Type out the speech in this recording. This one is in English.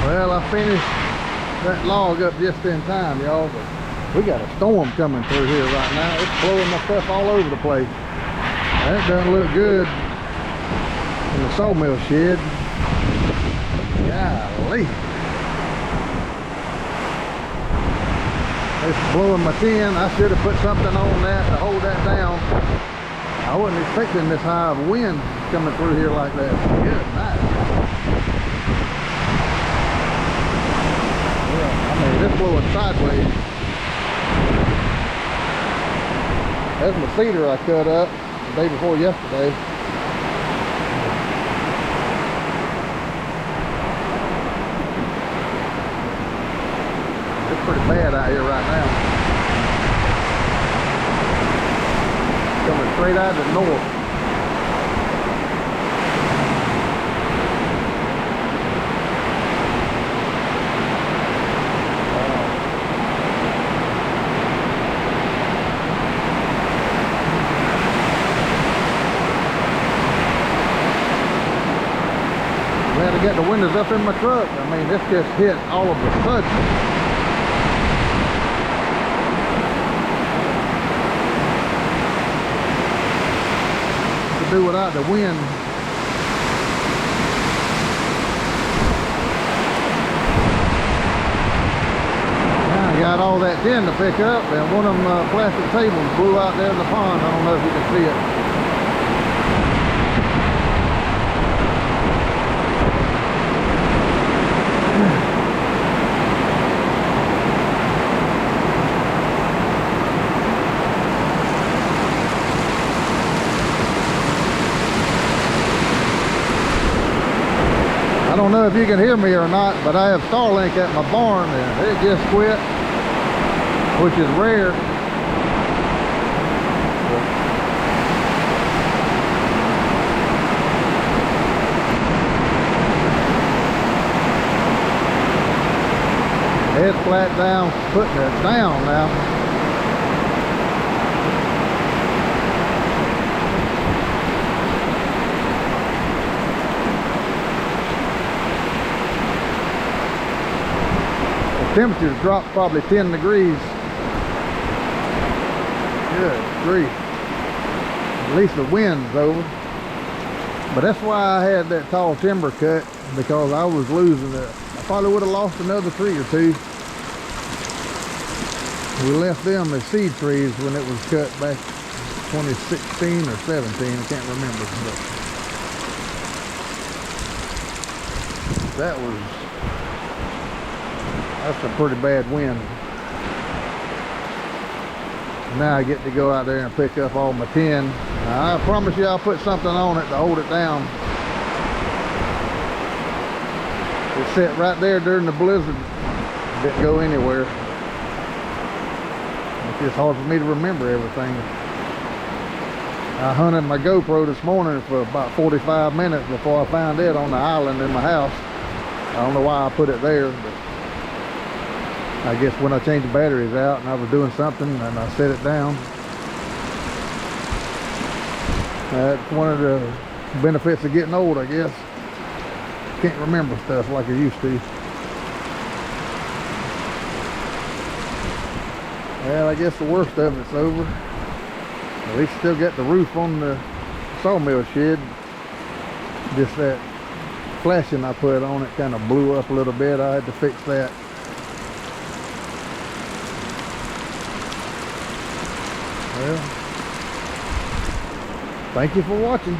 Well, I finished that log up just in time, y'all, but we got a storm coming through here right now. It's blowing my stuff all over the place. That doesn't look good in the sawmill shed. Golly. It's blowing my tin. I should have put something on that to hold that down. I wasn't expecting this high of wind coming through here like that. Good night. Yeah, I mean, it's blowing sideways. That's my cedar I cut up the day before yesterday. It's pretty bad out here right now. Coming straight out of the north. Glad I got the windows up in my truck. I mean, this just hit all of a sudden. To do without the wind. Now I got all that tin to pick up, and one of them plastic tables blew out there in the pond. I don't know if you can see it. I don't know if you can hear me or not, but I have Starlink at my barn and it just quit, which is rare. It's flat down, putting it down now. Temperatures dropped probably 10 degrees. Good grief. At least the wind's over. But that's why I had that tall timber cut, because I was losing it. I probably would have lost another tree or two. We left them as seed trees when it was cut back 2016 or 17. I can't remember. But that's a pretty bad wind. Now I get to go out there and pick up all my tin. Now, I promise you I'll put something on it to hold it down. It sat right there during the blizzard. Didn't go anywhere. It's just hard for me to remember everything. I hunted my GoPro this morning for about 45 minutes before I found it on the island in my house. I don't know why I put it there, but I guess when I changed the batteries out and I was doing something and I set it down. That's one of the benefits of getting old, I guess. Can't remember stuff like I used to. Well, I guess the worst of it's over. At least still got the roof on the sawmill shed. Just that flashing I put on it kind of blew up a little bit. I had to fix that. Well, thank you for watching.